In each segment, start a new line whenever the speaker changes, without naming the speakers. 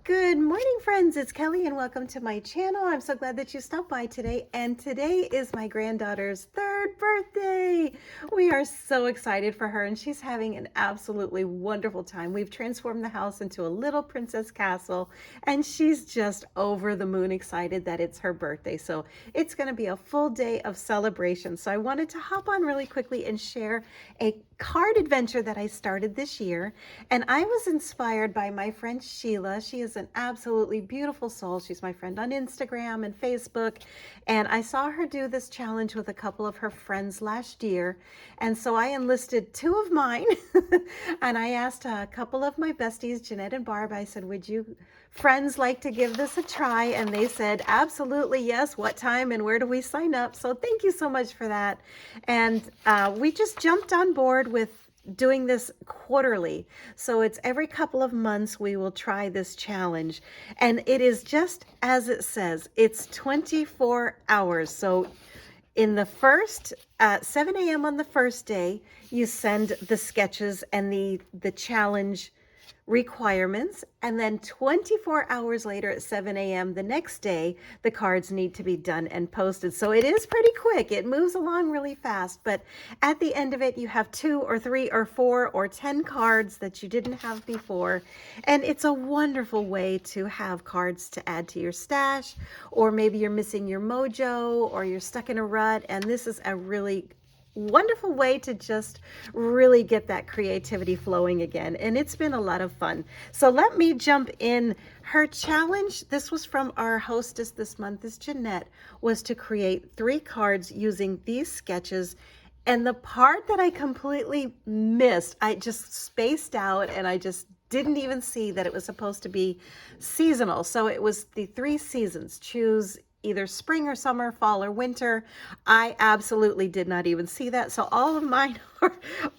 Good morning, friends. It's Kelly and welcome to my channel. I'm so glad that you stopped by today. And today is my granddaughter's third birthday. We are so excited for her and she's having an absolutely wonderful time. We've transformed the house into a little princess castle and she's just over the moon excited that it's her birthday. So it's going to be a full day of celebration. So I wanted to hop on really quickly and share a card adventure that I started this year. And I was inspired by my friend Sheila. She is an absolutely beautiful soul. She's my friend on Instagram and Facebook. And I saw her do this challenge with a couple of her friends last year. And so I enlisted two of mine and I asked a couple of my besties, Jeanette and Barb, I said, would you friends like to give this a try? And they said, absolutely, yes. What time and where do we sign up? So thank you so much for that. And we just jumped on board with doing this quarterly. So it's every couple of months we will try this challenge. And it is just as it says, it's 24 hours. So in the first, 7 a.m. on the first day, you send the sketches and the challenge requirements, and then 24 hours later at 7 a.m. the next day, the cards need to be done and posted. So it is pretty quick. It moves along really fast, but at the end of it, you have 2 or 3 or 4 or 10 cards that you didn't have before. And it's a wonderful way to have cards to add to your stash, or maybe you're missing your mojo or you're stuck in a rut. And this is a really wonderful way to just really get that creativity flowing again. And it's been a lot of fun. So let me jump in. Her challenge, this was from our hostess this month, is Jeanette, was to create 3 cards using these sketches. And the part that I completely missed, I just spaced out and I just didn't even see that it was supposed to be seasonal. So it was the 3 seasons. Choose either spring or summer, fall or winter. I absolutely did not even see that. So all of mine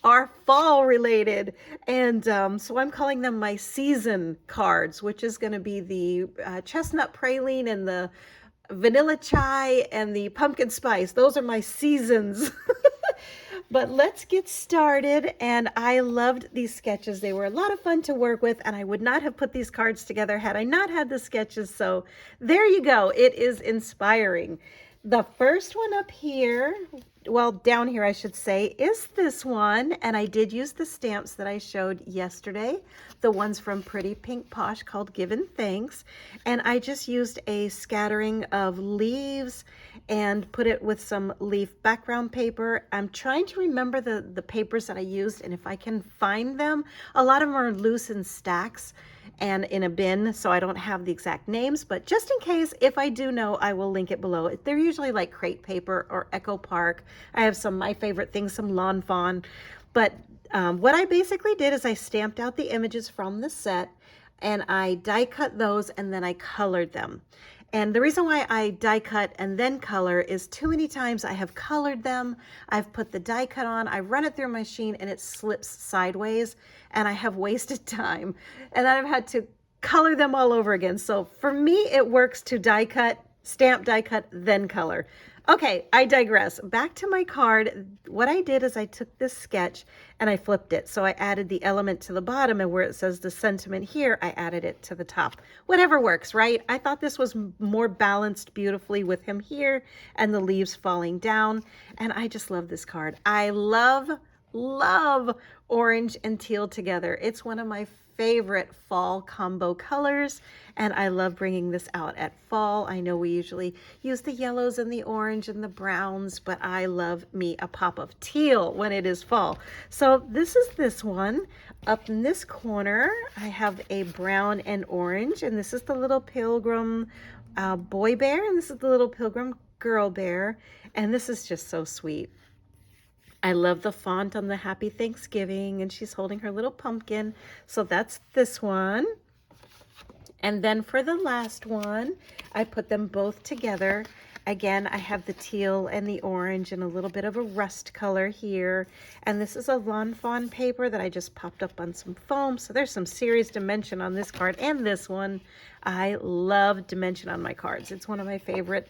are fall related. And so I'm calling them my season cards, which is going to be the chestnut praline and the vanilla chai and the pumpkin spice. Those are my seasons. But let's get started. And I loved these sketches. They were a lot of fun to work with, and I would not have put these cards together had I not had the sketches. So there you go. It is inspiring. The first one up here, well, down here I should say, is this one. And I did use the stamps that I showed yesterday, the ones from Pretty Pink Posh called Given Thanks. And I just used a scattering of leaves and put it with some leaf background paper. I'm trying to remember the papers that I used, and if I can find them. A lot of them are loose in stacks and in a bin, so I don't have the exact names, but just in case, if I do know, I will link it below. They're usually like crepe paper or Echo Park. I have some, my favorite things, some Lawn Fawn. But what I basically did is I stamped out the images from the set and I die cut those and then I colored them. And the reason why I die cut and then color is too many times I have colored them, I've put the die cut on, I run it through a machine and it slips sideways and I have wasted time. And then I've had to color them all over again. So for me, it works to die cut, stamp, die cut, then color. Okay, I digress. Back to my card. What I did is I took this sketch and I flipped it. So I added the element to the bottom, and where it says the sentiment here, I added it to the top. Whatever works, right? I thought this was more balanced beautifully with him here and the leaves falling down. And I just love this card. I love orange and teal together. It's one of my favorite fall combo colors, and I love bringing this out at fall. I know we usually use the yellows and the orange and the browns, but I love me a pop of teal when it is fall. So this is this one. Up in this corner, I have a brown and orange, and this is the little pilgrim boy bear, and this is the little pilgrim girl bear, and this is just so sweet. I love the font on the Happy Thanksgiving, and she's holding her little pumpkin. So that's this one. And then for the last one, I put them both together. Again, I have the teal and the orange and a little bit of a rust color here. And this is a Lawn Fawn paper that I just popped up on some foam. So there's some serious dimension on this card and this one. I love dimension on my cards. It's one of my favorite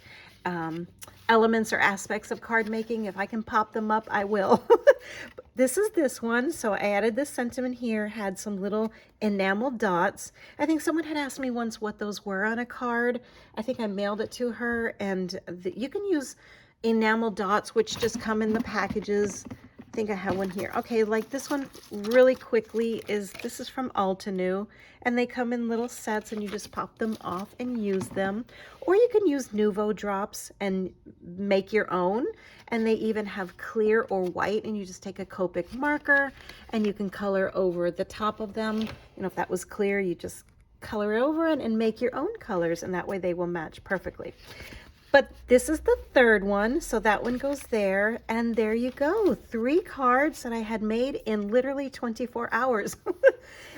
elements or aspects of card making. If I can pop them up, I will. This is this one. So I added this sentiment here, had some little enamel dots. I think someone had asked me once what those were on a card. I think I mailed it to her, and you can use enamel dots, which just come in the packages. I think I have one here. Okay, like this one really quickly this is from Altenew, and they come in little sets and you just pop them off and use them. Or you can use Nuvo drops and make your own. And they even have clear or white, and you just take a Copic marker and you can color over the top of them. You know, if that was clear, you just color over it and make your own colors, and that way they will match perfectly. But this is the third one, so that one goes there, and there you go. 3 cards that I had made in literally 24 hours.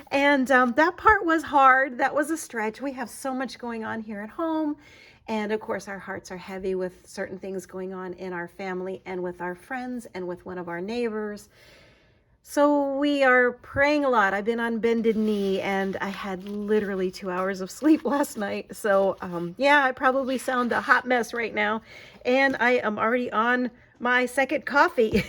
And that part was hard. That was a stretch. We have so much going on here at home. And of course, our hearts are heavy with certain things going on in our family and with our friends and with one of our neighbors. So we are praying a lot. I've been on bended knee, and I had literally 2 hours of sleep last night. So yeah, I probably sound a hot mess right now. And I am already on my second coffee.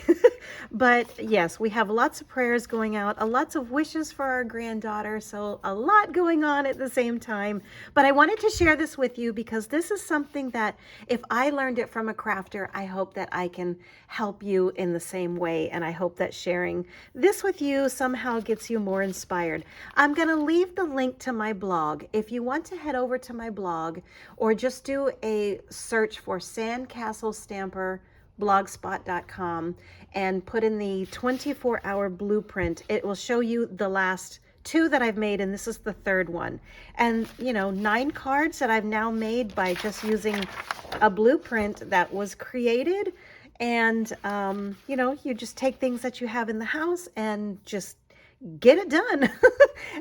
But yes, we have lots of prayers going out, lots of wishes for our granddaughter. So a lot going on at the same time. But I wanted to share this with you because this is something that if I learned it from a crafter, I hope that I can help you in the same way. And I hope that sharing this with you somehow gets you more inspired. I'm going to leave the link to my blog. If you want to head over to my blog or just do a search for Sandcastle Stamper blogspot.com and put in the 24-hour blueprint, it will show you the last 2 that I've made, and this is the 3rd one. And 9 cards that I've now made by just using a blueprint that was created. And you just take things that you have in the house and just get it done.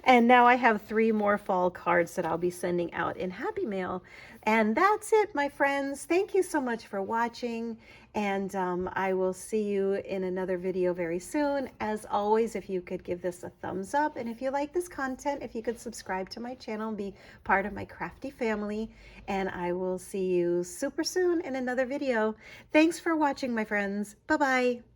And now I have 3 more fall cards that I'll be sending out in Happy Mail. And that's it, my friends. Thank you so much for watching. And I will see you in another video very soon. As always, if you could give this a thumbs up. And if you like this content, if you could subscribe to my channel and be part of my crafty family. And I will see you super soon in another video. Thanks for watching, my friends. Bye-bye.